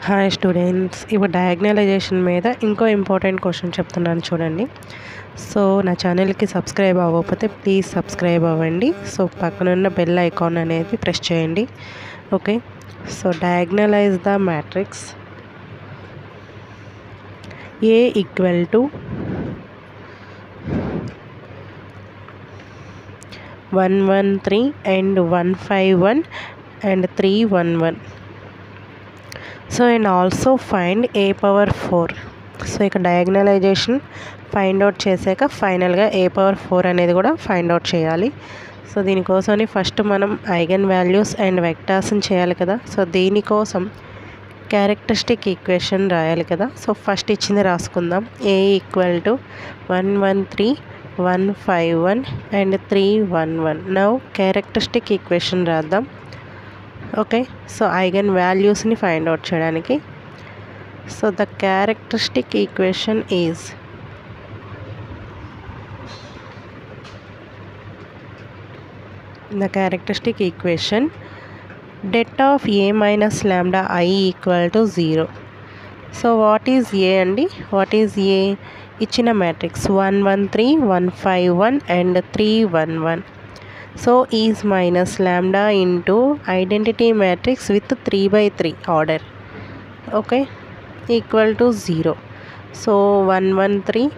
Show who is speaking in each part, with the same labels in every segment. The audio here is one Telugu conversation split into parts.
Speaker 1: హాయ్ స్టూడెంట్స్, ఇప్పుడు డయాగ్నలైజేషన్ మీద ఇంకో ఇంపార్టెంట్ క్వశ్చన్ చెప్తున్నాను చూడండి. సో నా ఛానల్కి సబ్స్క్రైబ్ అవ్వకపోతే ప్లీజ్ సబ్స్క్రైబ్ అవ్వండి. సో పక్కనున్న బెల్ ఐకాన్ అనేది ప్రెస్ చేయండి. Okay, so diagonalize the matrix A equal to 113 and 151 and 311. So and also find A power 4. So ఇక డయాగ్నలైజేషన్ ఫైండ్ అవుట్ చేశాక ఫైనల్గా A పవర్ 4 అనేది కూడా ఫైండ్ అవుట్ చేయాలి. సో దీనికోసమని ఫస్ట్ మనం ఐగన్ వాల్యూస్ అండ్ వెక్టార్స్ని చేయాలి కదా. సో దీనికోసం క్యారెక్టరిస్టిక్ ఈక్వేషన్ రాయాలి కదా. సో ఫస్ట్ ఇచ్చింది రాసుకుందాం. A equal to 113 151 and 311. Now characteristic equation రాద్దాం. ఓకే, సో ఐగన్ వాల్యూస్ని ఫైండ్ అవుట్ చేయడానికి. So the characteristic equation is det of A minus lambda I equal to 0. So what is A అండి? What is A? ఇచ్చిన matrix 113 151 and 311. So is minus lambda into identity matrix with 3/3 order. Okay, equal to 0. So 113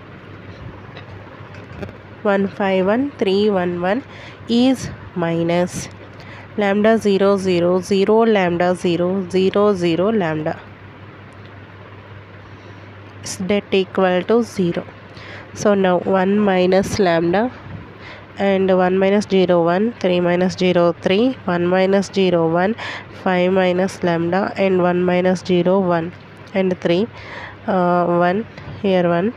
Speaker 1: 151 311 is minus lambda 0 0 0 lambda 0 0 0 lambda is that equal to 0. So now 1 minus lambda and 1 minus 0 1 3 minus 0 3 1 minus 0 1 5 minus lambda and 1 minus 0 1 and 3 1 here 1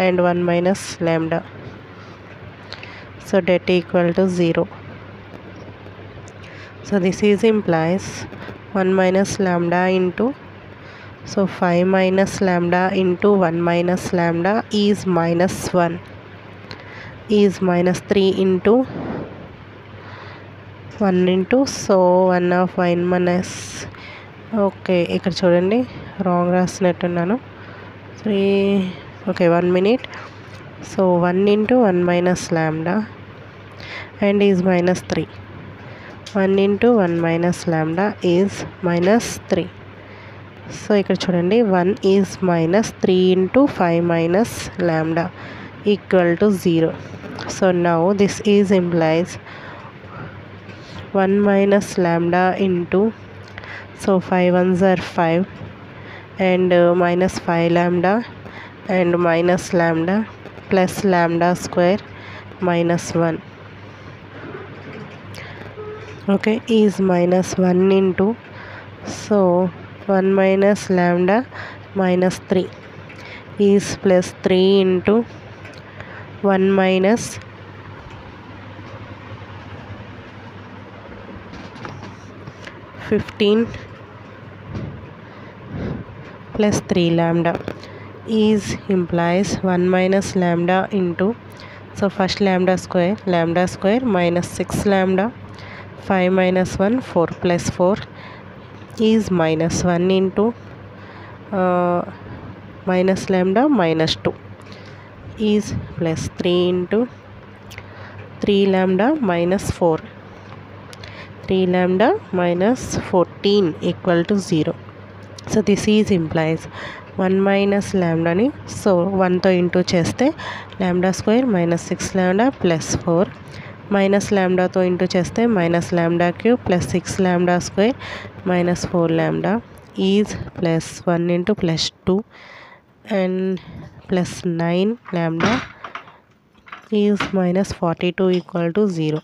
Speaker 1: and 1 minus lambda. So that equal to 0. So this is implies 1 minus lambda into, so 5 minus lambda into 1 minus lambda is minus 1 is minus 3 into 1 into, so 1 of 1 minus, okay ఇక్కడ చూడండి రాంగ్ రాసినట్టున్నాను 3. Okay 1 minute. So 1 into 1 minus lambda and is minus 3. 1 into 1 minus lambda is minus 3. So ఇక్కడ చూడండి 1 is minus 3 into 5 minus lambda equal to 0. So now this is implies 1 minus lambda into, so 5 ones are 5 and minus 5 lambda and minus lambda plus lambda square minus 1. Okay, is minus 1 into, so 1 minus lambda minus 3 is plus 3 into 1 minus 15 plus 3 lambda is implies 1 minus lambda into, so first lambda square minus 6 lambda 5 minus 1 4 plus 4 is minus 1 into minus lambda minus 2 is plus 3 into 3 lambda minus 4 3 lambda minus 14 equal to 0. So this is implies 1 minus lambda ni, so 1తో ఇంటూ చేస్తే lambda square minus 6 lambda plus 4 minus lambdaతో ఇంటూ చేస్తే minus lambda cube plus 6 lambda square minus 4 lambda is plus 1 into plus 2 and plus 9 lambda is minus 42 equal to 0.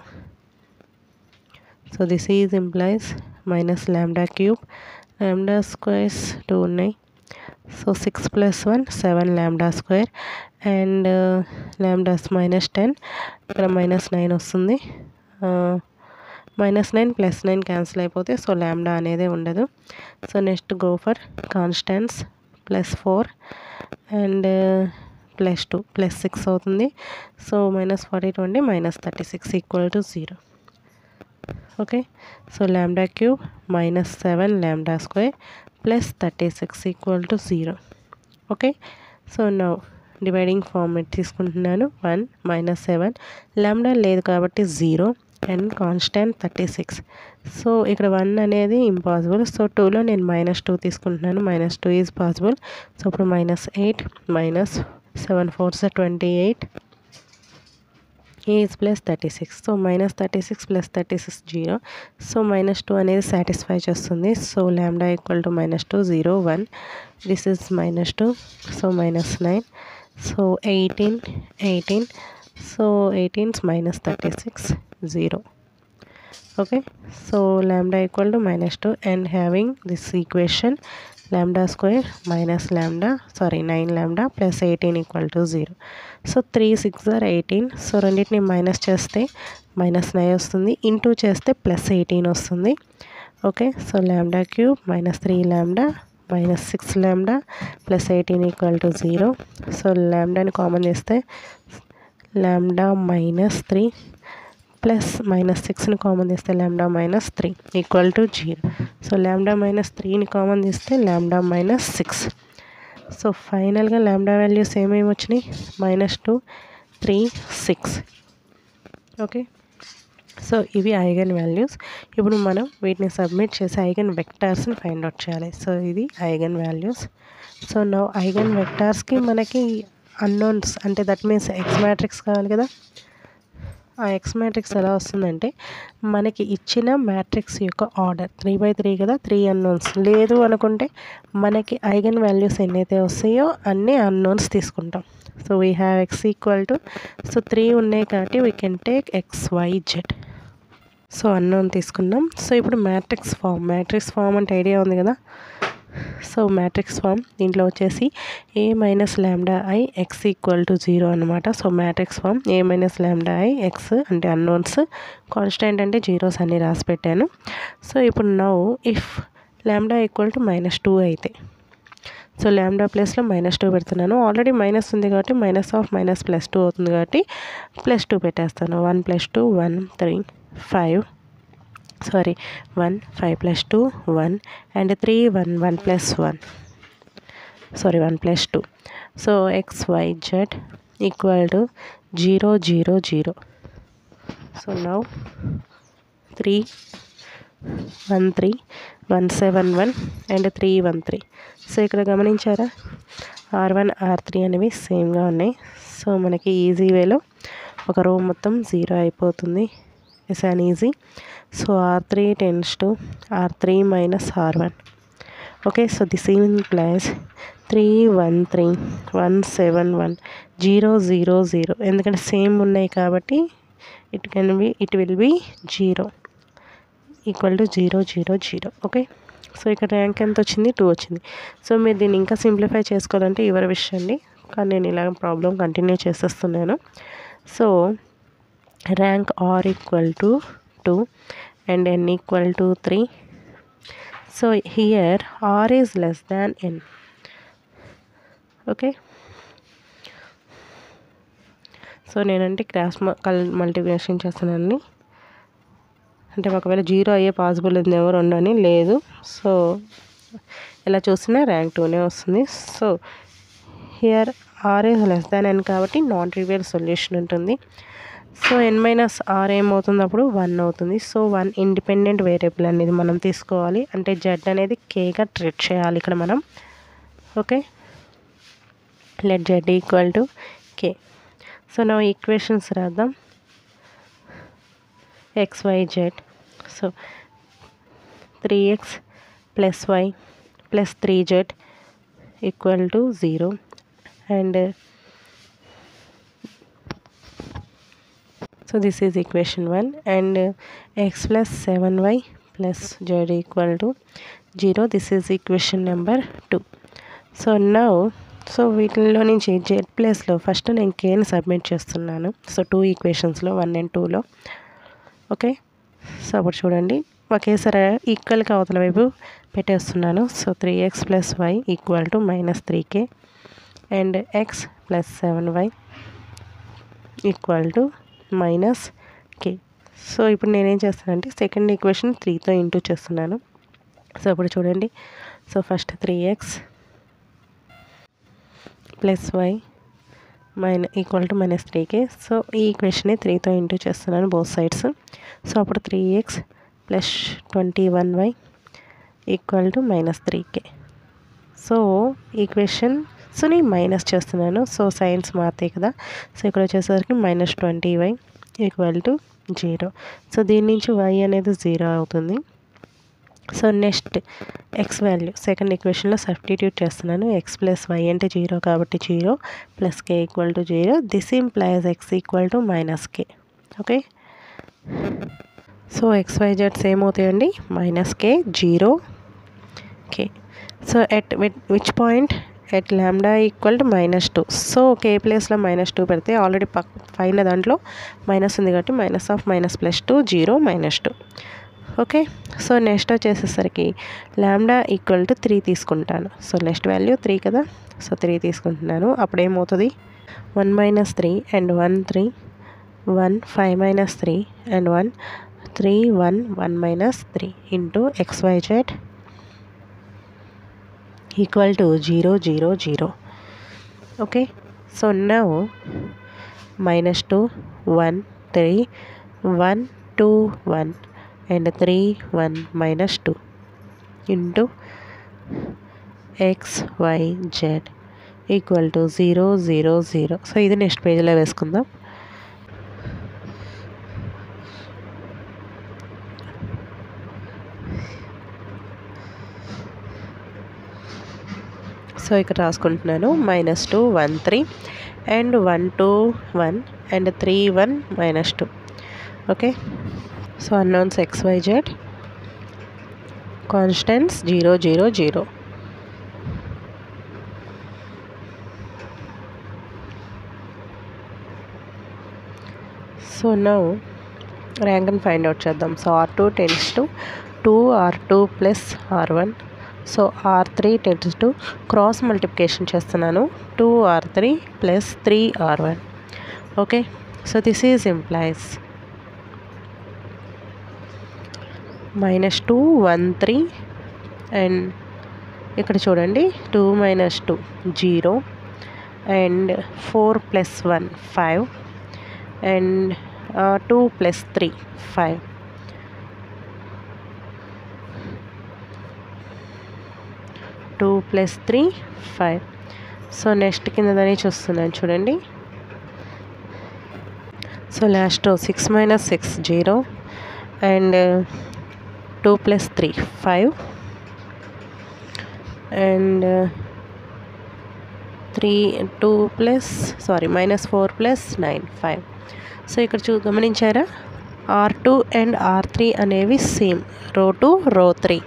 Speaker 1: So this is implies minus lambda cube lambda squares 2 ఉన్నాయి. So 6 plus 1 7 lambda square and lambdas minus 10, ఇక్కడ minus 9 వస్తుంది. minus 9 plus 9 క్యాన్సిల్ అయిపోతే సో lambda అనేది ఉండదు. So next go for constants plus 4 and plus 2 plus 6 అవుతుంది. సో minus 42 అండి minus 36 equal to 0. Okay, so lambda cube minus 7 lambda square plus 36 equal to 0. Okay, so now dividing format తీసుకుంటున్నాను. 1 minus 7 లాంబ్డా లేదు కాబట్టి 0 అండ్ కాన్స్టెంట్ 36. సో ఇక్కడ 1 అనేది ఇంపాసిబుల్. సో 2లో నేను -2 తీసుకుంటున్నాను. -2 ఈజ్ పాసిబుల్. సో ఇప్పుడు -8 minus 7 4s 28 is plus 36. So -36 plus 36 0. So -2 అనేది సాటిస్ఫై చేస్తుంది. So lambda equal to -2 0 1. This is -2. So -9. So 18. So 18 minus 36 0. Okay, so lambda equal to -2 and having this equation lambda square minus 9 lambda plus 18 equal to 0. So 3 6 are 18. So రెండింటిని మైనస్ చేస్తే -9 వస్తుంది, ఇంటూ చేస్తే +18 వస్తుంది. Okay, so lambda cube -3 lambda -6 lambda plus 18 equal to 0. So లాంబ్డాని కామన్ చేస్తే లాంబ్డా -3 ప్లస్ -6ని కామన్ తీస్తే lambda -3 equal to 0. So lambda -3ని కామన్ తీస్తే లాంబ్డా -6. సో ఫైనల్గా లాంబ్డా వాల్యూస్ ఏమేమి వచ్చినాయి? -2 3 6. ఓకే, సో ఇవి ఐగన్ వాల్యూస్. ఇప్పుడు మనం వీటిని సబ్మిట్ చేసి ఐగన్ వెక్టార్స్ని ఫైండ్ అవుట్ చేయాలి. సో ఇది eigen values. So now eigen వెక్టార్స్కి మనకి అన్నోన్స్ అంటే దట్ మీన్స్ ఎక్స్ మ్యాట్రిక్స్ కావాలి కదా. ఆ ఎక్స్ మ్యాట్రిక్స్ ఎలా వస్తుందంటే మనకి ఇచ్చిన మ్యాట్రిక్స్ యొక్క ఆర్డర్ 3/3 కదా, 3 అన్నోన్స్ లేదు అనుకుంటే మనకి ఐగన్ వాల్యూస్ ఎన్నైతే వస్తాయో అన్నీ అన్నోన్స్ తీసుకుంటాం. So we have X equal to, so 3 ఉన్నాయి కాబట్టి we can take XYZ. So unknown తీసుకున్నాం. సో ఇప్పుడు మ్యాట్రిక్స్ ఫామ్ అంటే ఐడియా ఉంది కదా. సో మ్యాట్రిక్స్ ఫామ్ దీంట్లో వచ్చేసి A - λI x equal to 0 అనమాట. So matrix form A - λI x అంటే అన్నోన్స్, కాన్స్టెంట్ అంటే జీరోస్ అన్నీ రాసి పెట్టాను. సో ఇప్పుడు now if lambda equal to -2 అయితే, సో లాంబ్డా ప్లస్లో -2 పెడుతున్నాను. ఆల్రెడీ మైనస్ ఉంది కాబట్టి -(-) అవుతుంది కాబట్టి +2 పెట్టేస్తాను. 1 + 2 1 3 5 1 5 + 2 1 and 3 1 1 + 1 1 + 2. So XYZ equal to 0 0 0. So now 3 1 3 1 7 1 and 3 1 3. So ఇక్కడ గమనించారా R1 R3 అనేవి సేమ్గా ఉన్నాయి. సో మనకి ఈజీ వేలో ఒక రో మొత్తం 0 అయిపోతుంది. It's an easy. So R3 tends to R3 minus R1. Okay, so this implies 3 1 3 1 7 1 0 0 0. ఎందుకంటే సేమ్ ఉన్నాయి కాబట్టి it will be 0 equal to 0 0 0. Okay, so ఇక్కడ ర్యాంక్ ఎంత వచ్చింది? 2 వచ్చింది. సో మీరు దీన్ని ఇంకా సింప్లిఫై చేసుకోవాలంటే ఎవరి విషయం అండి, కానీ నేను ఇలాగ ప్రాబ్లం కంటిన్యూ చేసేస్తున్నాను. So rank R equal to 2 and n equal to 3. So here R is less than n. Okay, so నేనంటే క్రాస్ మల్టిప్లికేషన్ చేస్తున్నాను. అంటే ఒకవేళ 0 అయ్యే పాసిబుల్ ఉందేమో 2 అని లేదు. సో ఎలా చూసినా ర్యాంక్ 2నే వస్తుంది. So here R is less than n కాబట్టి నాన్ ట్రివియల్ సొల్యూషన్ ఉంటుంది. సో n - R ఏమవుతుంది అప్పుడు 1 అవుతుంది. సో 1 ఇండిపెండెంట్ వేరియబుల్ అనేది మనం తీసుకోవాలి. అంటే Z అనేది Kగా ట్రీట్ చేయాలి ఇక్కడ మనం. Okay, let Z equal to K. So నా ఈక్వేషన్స్ రాద్దాం. XYZ, so 3x + y + 3z equal to 0 and so this is equation 1 and x plus 7y plus z equal to 0. This is equation number 2. So now వీటిల్లో నుంచి z ప్లేస్లో ఫస్ట్ నేను kని సబ్మిట్ చేస్తున్నాను. సో 2 ఈక్వేషన్స్లో 1 and 2లో. ఓకే, సో అప్పుడు చూడండి ఒకేసారి ఈక్వల్గా అవతల వైపు పెట్టేస్తున్నాను. So 3x + y equal to -3k and x plus 7y equal to -k. So ఇప్పుడు నేనేం చేస్తానంటే సెకండ్ ఈక్వేషన్ 3తో ఇంటూ చేస్తున్నాను. సో ఇప్పుడు చూడండి so first 3x plus y equal to -3k. So ఈ ఈక్వేషన్ని 3తో ఇంటూ చేస్తున్నాను బోత్ సైడ్స్. సో అప్పుడు 3x plus 21y equal to -3k. So ఈక్వేషన్స్ని minus చేస్తున్నాను. సో సైన్స్ మారుతాయి కదా. సో ఇక్కడ వచ్చేసరికి -20y ఈక్వల్ టు 0. సో దీని నుంచి y అనేది 0 అవుతుంది. So next x value second ఈక్వేషన్లో సబ్స్టిట్యూట్ చేస్తున్నాను. ఎక్స్ ప్లస్ వై అంటే 0 కాబట్టి 0 plus k equal to 0. This implies x equal to -k. Okay, so XYZ ఏమవుతాయండి? -k 0 k. So at which point? At λ equal to -2. So k ప్లేస్లో -2 పెడితే ఆల్రెడీ పైన దాంట్లో మైనస్ ఉంది కాబట్టి -(-2) 0 -2. ఓకే, సో నెక్స్ట్ వచ్చేసేసరికి λ ఈక్వల్ టు 3 తీసుకుంటాను. సో నెక్స్ట్ వాల్యూ 3 కదా. సో 3 తీసుకుంటున్నాను. అప్పుడు ఏమవుతుంది? 1 - 3 and 1 3 1 5 - 3 and 1 3 1 1 - 3 into XYZ equal to 0 0 0. Okay, so now -2 1 3 1 2 1 and 3 1 -2 into XYZ equal to 0 0 0. So ఇది నెక్స్ట్ పేజ్లో వేసుకుందాం. సో ఇక్కడ రాసుకుంటున్నాను -2 1 3 and 1 2 1 and 3 1 -2. Okay, so unknowns XYZ, constants 0 0 0. So now ర్యాంక్ని ఫైండ్ అవుట్ చేద్దాం. So R2 tends to 2 R2 plus R1. So R3 tends to cross multiplication చేస్తున్నాను 2 R3 plus 3 R1. Okay, so this is implies -2 1 3 and ఇక్కడ చూడండి 2 - 2 0 and 4 + 1 5 and 2 + 3 5. Two plus 3 5. So next కింద దాన్ని చూస్తున్నాను చూడండి. So last 6 - 6 0 and 2 + 3 5 and -4 + 9 5. So ఇక్కడ గమనించారా? R2 అండ్ R3 అనేవి సేమ్, రో 2 రో 3.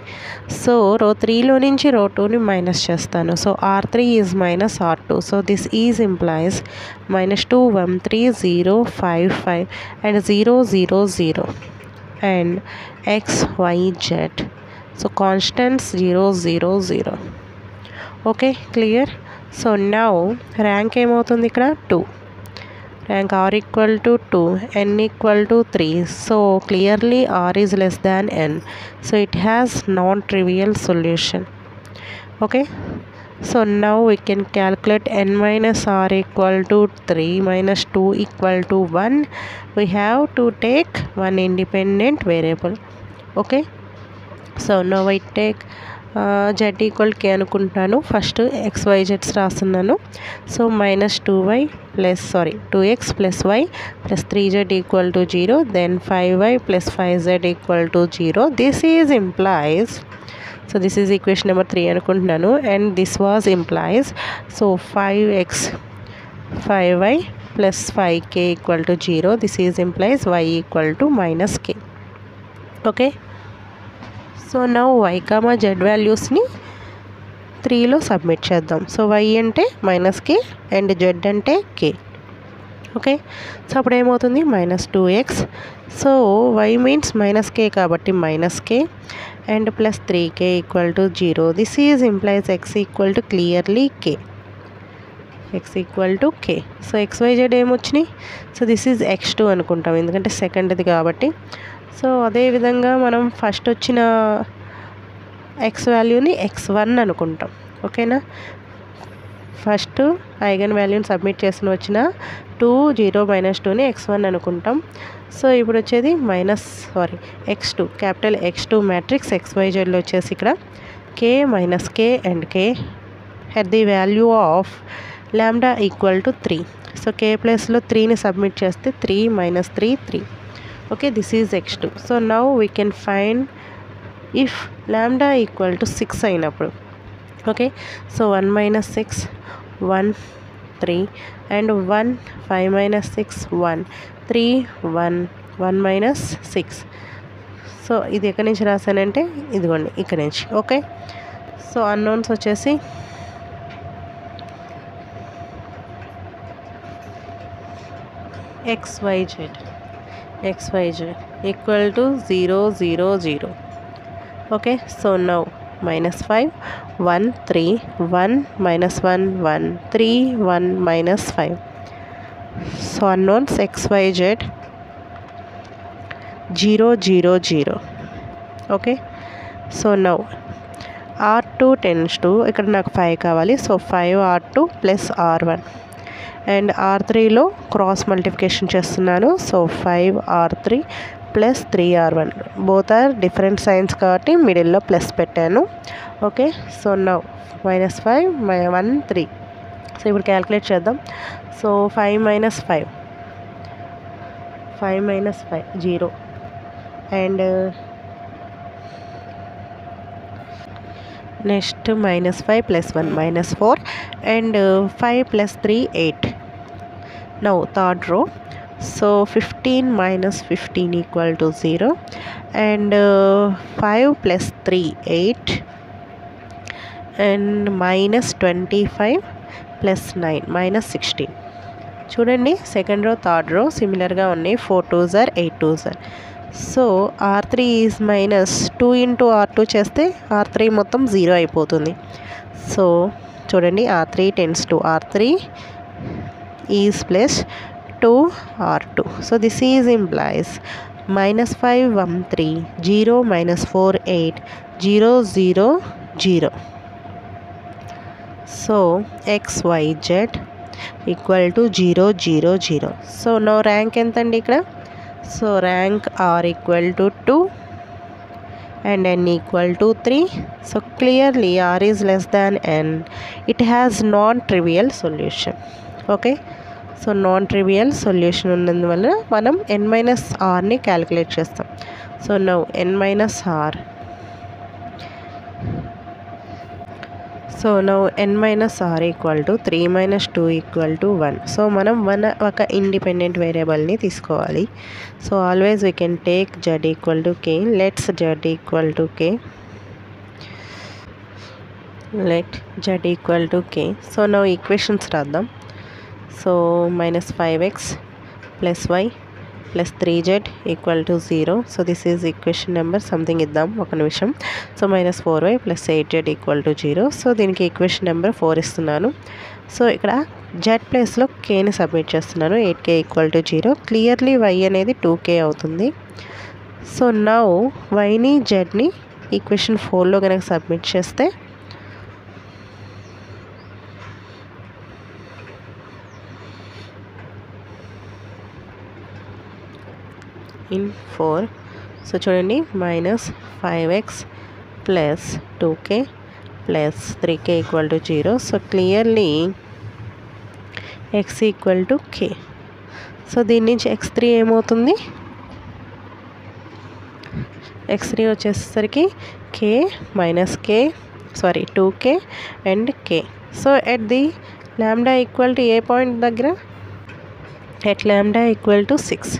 Speaker 1: సో రో 3లో నుంచి రో 2ని మైనస్ చేస్తాను. So R3 is -R2. So this is implies -2 1 3 0 5 5 and 0 0 0 and XYZ. So constants 0 0 0. Okay, clear. So now rank ఏమవుతుంది ఇక్కడ? 2. Rank R equal to 2, N equal to 3. So clearly R is less than N. So it has non trivial solution. Okay, so now we can calculate N - R equal to 3 - 2 equal to 1. We have to take one independent variable. Okay, so now I take Z equal k అనుకుంటున్నాను. ఫస్ట్ XYZ రాస్తున్నాను. So -2x plus y plus 3z equal to 0. Then 5y plus 5z equal to 0. This is implies, so this is equation number 3 అనుకుంటున్నాను. And this was implies, so 5x 5y plus 5k equal to 0. This is implies y equal to -k. Okay, so now y, z వాల్యూస్ని 3లో సబ్మిట్ చేద్దాం. సో y అంటే -k అండ్ z అంటే k. ఓకే, సో అప్పుడు ఏమవుతుంది? -2x. So y means -k కాబట్టి -k and plus 3k equal to 0. This is implies x equal to clearly k. x equal to k. So XYZ ఏమొచ్చినాయి? సో దిస్ ఈజ్ x2 అనుకుంటాం, ఎందుకంటే సెకండ్ది కాబట్టి. సో అదేవిధంగా మనం ఫస్ట్ వచ్చిన ఎక్స్ వాల్యూని x1 అనుకుంటాం. ఓకేనా. ఫస్ట్ ఐగన్ వాల్యూని సబ్మిట్ చేసిన వచ్చిన 2 0 -2ని x1 అనుకుంటాం. సో ఇప్పుడు వచ్చేది x2 క్యాపిటల్ X2 మ్యాట్రిక్స్ XYZలో వచ్చేసి ఇక్కడ k - k and k at the value of lambda equal to 3. So k ప్లేస్లో 3ని సబ్మిట్ చేస్తే 3 - 3 3. Okay, this is x2. So now we can find if lambda equal to 6 అయినప్పుడు. Okay, so 1 - 6 1 3 and 1 5 - 6 1 3 1 1 - 6. సో ఇది ఎక్కడి నుంచి రాశానంటే ఇదిగోండి ఇక్కడ నుంచి. ఓకే, సో అన్నోన్స్ వచ్చేసి XYZ equal to 0 0 0. Okay, so now -5 1 3 1 -1 1 3 1 -5. So unknowns XYZ 0 0 0. Okay, so now R2 tends to ఇక్కడ నాకు 5 కావాలి. So 5 R2 plus R1 and R3లో క్రాస్ మల్టిప్లికేషన్ చేస్తున్నాను. So 5 R3 plus 3 R1 both are different signs కాబట్టి మిడిల్లో ప్లస్ పెట్టాను. Okay, so now -5 1 3. సో ఇప్పుడు క్యాలిక్యులేట్ చేద్దాం. So 5 - 5 0 and next -5 + 1 -4 and 5 + 3 8. Now third row. So 15 - 15 equal to 0 and 5 + 3 8 and -25 + 9 -16. చూడండి సెకండ్ రో థర్డ్ రో సిమిలర్గా ఉన్నాయి. 4 2s are 8 2s are. So R3 is -2 × R2 చేస్తే R3 మొత్తం 0 అయిపోతుంది. సో చూడండి R3 tends to R3 is plus 2 R2. So this is implies -5 1 3 0 -4 8 0 0 0. So XYZ equal to 0 0 0. So no rank ఎంత అండి ఇక్కడ? So rank R equal to 2 and n equal to 3. So clearly R is less than n. It has non-trivial solution. Okay, so non-trivial solution ఉన్నందువల్ల మనం n - rని క్యాలిక్యులేట్ చేస్తాం. So now n - r. So now n - r equal to 3 - 2 equal to 1. So మనం ఒక ఇండిపెండెంట్ వేరియబుల్ని తీసుకోవాలి. So always we can take z equal to k. Let's z equal to k. Let z equal to k. So now equations రాద్దాం. So -5x + y + 3z equal to 0. So this is equation number something ఇద్దాం ఒక నిమిషం. So -4y + 8z equal to 0. So దీనికి ఈక్వేషన్ నెంబర్ 4 ఇస్తున్నాను. సో ఇక్కడ z ప్లేస్లో kని సబ్మిట్ చేస్తున్నాను. 8k equal to 0. Clearly y అనేది 2k అవుతుంది. సో నౌ yని zని ఈక్వేషన్ 4లో కనుక సబ్మిట్ చేస్తే ఇన్ 4. సో చూడండి -5x + 2k + 3k equal to 0. So clearly x equal to k. So దీని నుంచి x3 ఏమవుతుంది? x3 వచ్చేసరికి 2k and k. So at the lambda equal to ఏ పాయింట్ దగ్గర? At lambda equal to 6.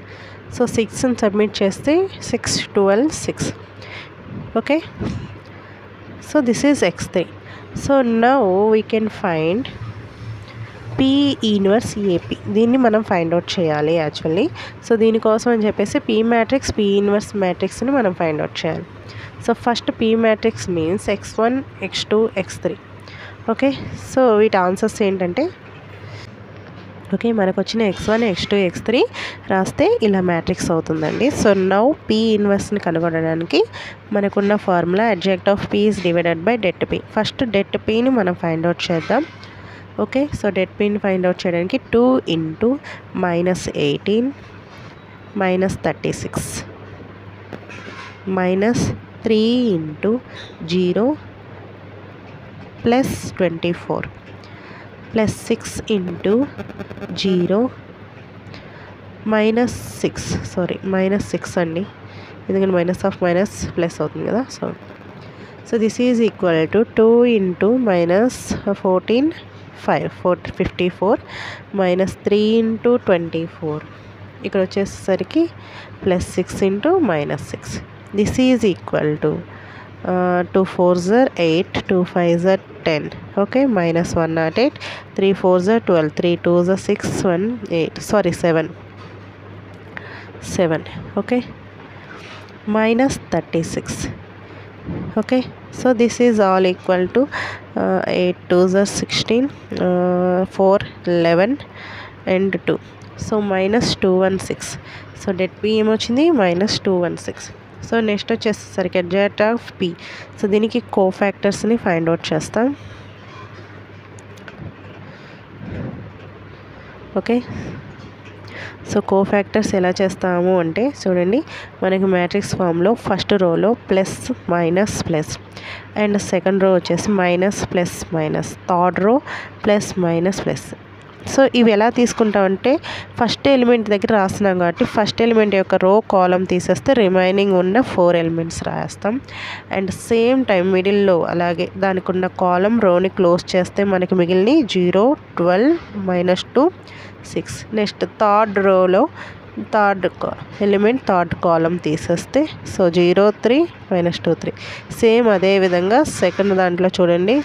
Speaker 1: So 6ని సబ్మిట్ చేస్తే 6 12 6. Okay, so this is x3. So now we can find P inverse AP. దీన్ని మనం ఫైండ్ అవుట్ చేయాలి యాక్చువల్లీ. సో దీనికోసం అని చెప్పేసి P మ్యాట్రిక్స్ P ఇన్వర్స్ మ్యాట్రిక్స్ని మనం ఫైండ్ అవుట్ చేయాలి. So first P matrix means x1 x2 x3. Okay, so వీటి ఆన్సర్స్ ఏంటంటే ఓకే, మనకు వచ్చిన x1 x2 x3 రాస్తే ఇలా మ్యాట్రిక్స్ అవుతుందండి. సో నౌ P ఇన్వర్స్ని కనుగొనడానికి మనకున్న formula adjoint of P is divided by det P. First det Pని మనం ఫైండ్ అవుట్ చేద్దాం. ఓకే, సో డెట్ Pని ఫైండ్ అవుట్ చేయడానికి 2 ఇంటూ -18 -36 -3 ఇంటూ 0 +24 +6 ఇంటూ 0 -6 అండి, ఎందుకంటే మైనస్ ఆఫ్ మైనస్ ప్లస్ అవుతుంది కదా. So this is equal to 2 into -14 54 -3 into 24 ఇక్కడ వచ్చేసరికి +6 into -6. This is equal to 2 4s are 8 2 5s are 10. Okay, -108 3 4s are 12 3 2s are 6 1 8 7. Okay, -36. Okay, so this is all equal to 8 2s are 16 4 11 and 2. So -216. So det P ఏమొచ్చింది -216. సో నెక్స్ట్ వచ్చేసరికి అడ్జెక్ట్ ఆఫ్ P. సో దీనికి కోఫాక్టర్స్ని ఫైండ్ అవుట్ చేస్తాం. ఓకే, సో కోఫాక్టర్స్ ఎలా చేస్తాము అంటే చూడండి, మనకి మ్యాట్రిక్స్ ఫామ్లో ఫస్ట్ రోలో plus minus plus and second row వచ్చేసి minus plus minus, third row plus minus plus. So ఇవి ఎలా తీసుకుంటామంటే ఫస్ట్ ఎలిమెంట్ దగ్గర రాస్తున్నాం కాబట్టి ఫస్ట్ ఎలిమెంట్ యొక్క రో కాలం తీసేస్తే రిమైనింగ్ ఉన్న 4 ఎలిమెంట్స్ రాస్తాం. అండ్ సేమ్ టైం మిడిల్లో అలాగే దానికి ఉన్న కాలం రోని క్లోజ్ చేస్తే మనకి మిగిలిన 0 12 -2 6. నెక్స్ట్ థర్డ్ రోలో థర్డ్ ఎలిమెంట్ థర్డ్ కాలం తీసేస్తే సో 0 3 -2 3. సేమ్ అదేవిధంగా సెకండ్ దాంట్లో చూడండి,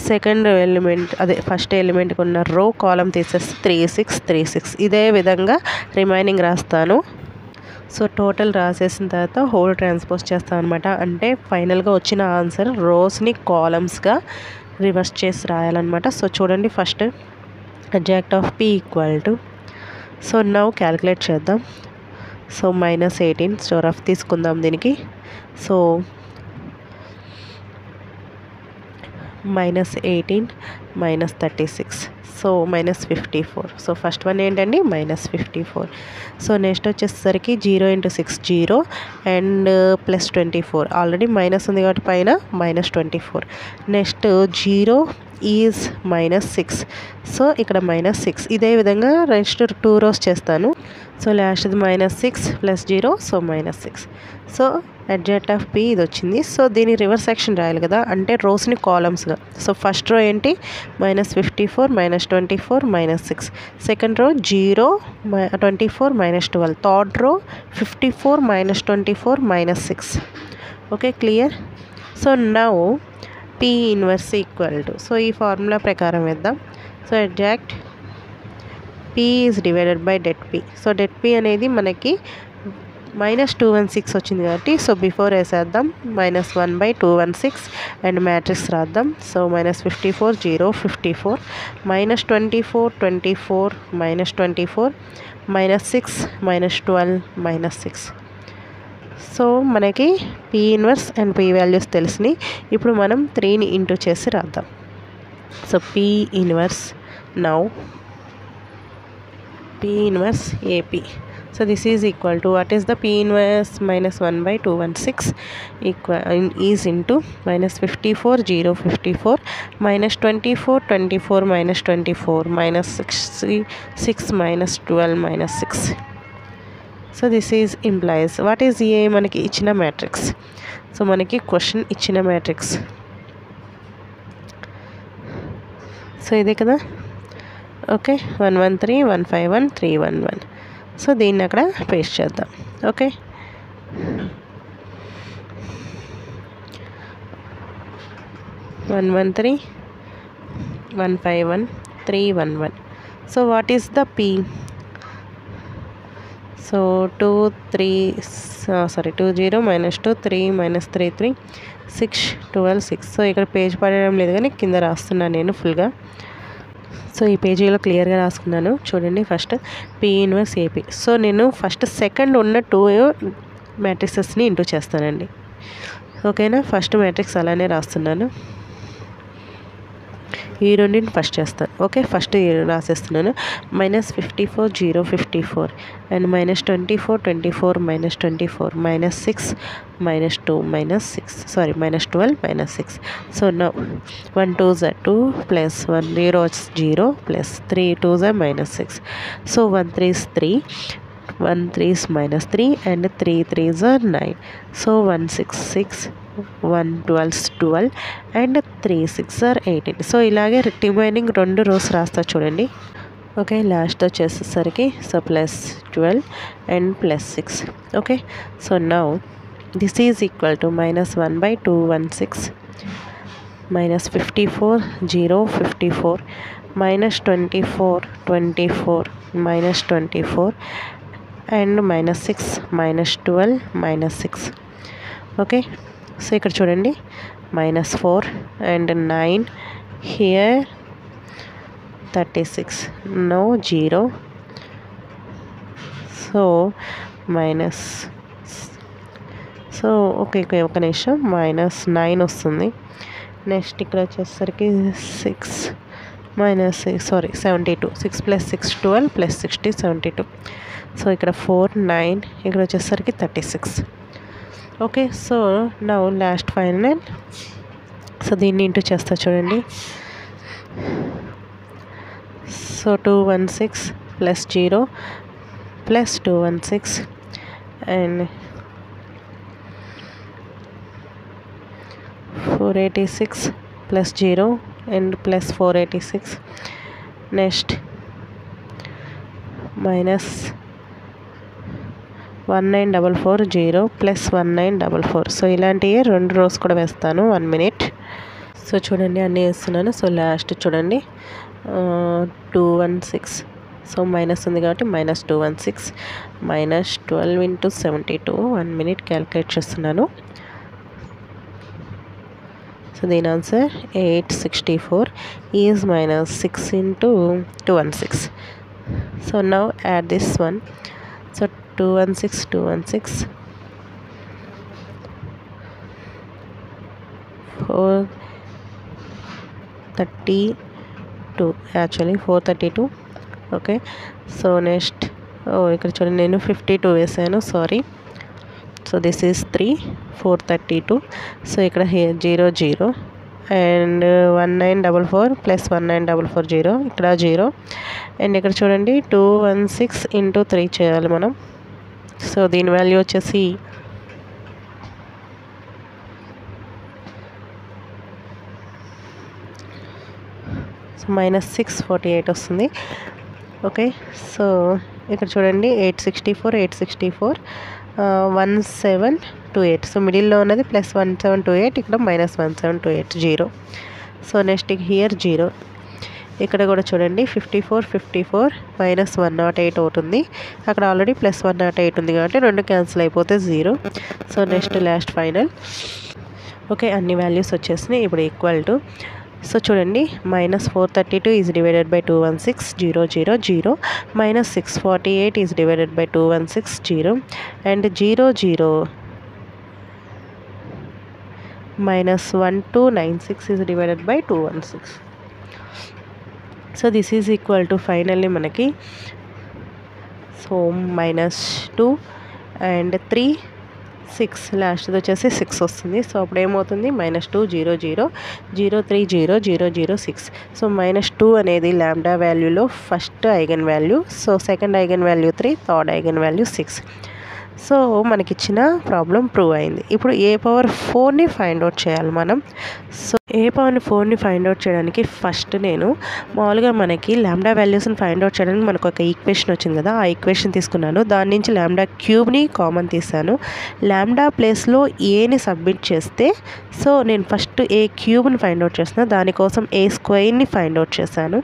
Speaker 1: సెకండ్ ఎలిమెంట్ అదే ఫస్ట్ ఎలిమెంట్కి ఉన్న రో కాలం తీసేస్తే 3 6 3 6. ఇదే విధంగా రిమైనింగ్ రాస్తాను. సో టోటల్ రాసేసిన తర్వాత హోల్ ట్రాన్స్పోజ్ చేస్తాను అనమాట. అంటే ఫైనల్గా వచ్చిన ఆన్సర్ రోస్ని కాలమ్స్గా రివర్స్ చేసి రాయాలన్నమాట. సో చూడండి, first adjoint of P equal to, so now calculate చేద్దాం. సో -18 స్టోర్ ఆఫ్ తీసుకుందాం దీనికి. So -18 -36 so -54. So first one ఏంటండి -54. సో నెక్స్ట్ వచ్చేసరికి 0 × 6 0 అండ్ +24. ఆల్రెడీ మైనస్ ఉంది కాబట్టి పైన -24. Next 0 is -6. సో ఇక్కడ -6. ఇదే విధంగా నెక్స్ట్ 2 rows చేస్తాను. సో లాస్ట్ది -6 + 0 so -6. So adjoint of P ఇది వచ్చింది. సో దీని రివర్స్ యాక్షన్ రాయాలి కదా, అంటే రోస్ని కాలమ్స్గా. సో ఫస్ట్ రో ఏంటి -54 -24 -6. Second row 0 24 -12. Third row 54 -24 -6. Okay, clear. So now P inverse equal to, so ఈ ఫార్ములా ప్రకారం వేద్దాం. So adjoint P is divided by det P. So det P అనేది మనకి -216 వచ్చింది కాబట్టి సో బిఫోర్ వేసేద్దాం -1/216 అండ్ మ్యాట్రిక్స్ రాద్దాం. సో -54 0 54 -24 24 -24 -6 -12 -6. సో మనకి P inverse and P values తెలిసినాయి. ఇప్పుడు మనం 3ని ఇంటూ చేసి రాద్దాం. So P inverse now P inverse AP. So this is equal to, what is the P inverse -1/216 is into -54 0 54 -24 24 -24 -6 -12 -6. So this is implies what is A మనకి ఇచ్చిన మ్యాట్రిక్స్. సో మనకి క్వశ్చన్ ఇచ్చిన మ్యాట్రిక్స్. సో ఇదే కదా. ఓకే, 113 151 311. సో దీన్ని అక్కడ పేస్ట్ చేద్దాం. Okay, 113 151 311. So what is the P? So 2 3 20 -2 3 -3 3 6 12 6. So ఇక్కడ పేజ్ పడడం లేదు కానీ కింద రాస్తున్నాను నేను ఫుల్గా. సో ఈ పేజీలో క్లియర్గా రాసుకున్నాను చూడండి. First P inverse AP. So నేను ఫస్ట్ సెకండ్ ఉన్న 2 మ్యాట్రిసెస్ని ఇంటూ చేస్తానండి. ఓకేనా, ఫస్ట్ మ్యాట్రిక్స్ అలానే రాస్తున్నాను. ఈ రెండింటిని ఫస్ట్ చేస్తాను. ఓకే, ఫస్ట్ రాసేస్తున్నాను. -54 0 54 and -24 24 -24 -6 -2 -12 -6. So now 1 2s are 2 plus 1 0 is 0 plus 3 2s are -6. So 1 3 is 3, 1 3 is -3 and 3 3s are 9. So 1 6 6, 1 12 is 12 and 3 6 are 18. So ఇలాగే రిమైనింగ్ 2 రోస్ రాస్తా చూడండి. ఓకే, లాస్ట్ వచ్చేసరికి so +12 and +6. Okay, so now this is equal to -1/216 -54 0 54 -24 24 -24 and -6 -12 -6. Okay, so ఇక్కడ చూడండి -4 and 9 here 36 no 0. So minus so okay ఒక నిమిషం -9 వస్తుంది. నెక్స్ట్ ఇక్కడ వచ్చేసరికి 6 72 6 + 6 12 + 60 72. సో ఇక్కడ 4 9 ఇక్కడ వచ్చేసరికి 36. Okay, so now last final. So దీన్ని ఇంటూ చేస్తా చూడండి. So 216 + 0 + 216 and 486 + 0 and +486. Next -1944 +1944. So ఇలాంటివి 2 రోస్ కూడా వేస్తాను. 1 minute. సో చూడండి అన్నీ వేస్తున్నాను. సో లాస్ట్ చూడండి 216. సో మైనస్ ఉంది కాబట్టి -216 -12 × 72. 1 minute క్యాలిక్యులేట్ చేస్తున్నాను. సో దీని answer 864 is -6 × 216. So now add this one. So 216 216 432 actually 432. Okay, so next ఇక్కడ చూడండి నేను 52 వేసాను, sorry. So this is 3 432. So ఇక్కడ 0 0 అండ్ 1944 + 1944 0, ఇక్కడ 0 అండ్ ఇక్కడ చూడండి 216 × 3 చేయాలి మనం. సో దీని వాల్యూ వచ్చేసి -648 వస్తుంది. ఓకే, సో ఇక్కడ చూడండి 864 1728. సో మిడిల్లో ఉన్నది +1728, ఇక్కడ -1728 0. So next here 0. ఇక్కడ కూడా చూడండి 54 54 -108 అవుతుంది. అక్కడ ఆల్రెడీ +108 ఉంది కాబట్టి 2 క్యాన్సిల్ అయిపోతే 0. So next last final. Okay, అన్ని వాల్యూస్ వచ్చేసినాయి. ఇప్పుడు ఈక్వల్ టు సో చూడండి -432 is divided by 216 0 0 0 -648 is divided by 216 0 and 0 0 -1296 is divided by 216. So this is equal to finally మనకి సో -2 అండ్ 3 6 లాస్ట్ వచ్చేసి 6 వస్తుంది. సో అప్పుడు ఏమవుతుంది -2 0 0 0 3 0 0 0 6. సో -2 అనేది లాంబ్డా వాల్యూలో first eigen value. So second eigen value 3, third eigen value 6. So మనకిచ్చిన ప్రాబ్లం ప్రూవ్ అయింది. ఇప్పుడు A⁴ని ఫైండ్ అవుట్ చేయాలి మనం. సో A⁴ని ఫైండ్ అవుట్ చేయడానికి ఫస్ట్ నేను మామూలుగా మనకి లాంబ్డా వాల్యూస్ని ఫైండ్ అవుట్ చేయడానికి మనకు ఒక ఈక్వేషన్ వచ్చింది కదా, ఆ ఈక్వేషన్ తీసుకున్నాను. దాని నుంచి λ³ కామన్ తీసాను. లాంబ్డా ప్లేస్లో ఏని సబ్మిట్ చేస్తే సో నేను ఫస్ట్ A³ ఫైండ్ అవుట్ చేస్తున్నాను. దానికోసం A² ఫైండ్ అవుట్ చేశాను.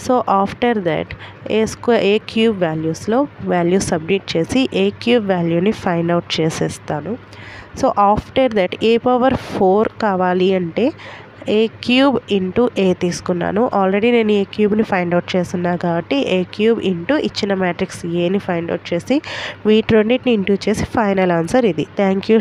Speaker 1: సో ఆఫ్టర్ దట్ A³ వాల్యూస్లో వాల్యూస్ సబ్మిట్ చేసి A³ వాల్యూని ఫైండ్ అవుట్ చేసేస్తాను. సో ఆఫ్టర్ దట్ A⁴ కావాలి అంటే ఏ క్యూబ్ ఇంటూ ఏ తీసుకున్నాను. ఆల్రెడీ నేను ఏ క్యూబ్ని ఫైండ్ అవుట్ చేస్తున్నా కాబట్టి ఏ క్యూబ్ ఇంటూ ఇచ్చిన మ్యాట్రిక్స్ ఏని ఫైండ్ అవుట్ చేసి వీటి రెండింటిని ఇంటూ చేసి ఫైనల్ ఆన్సర్ ఇది. Thank you.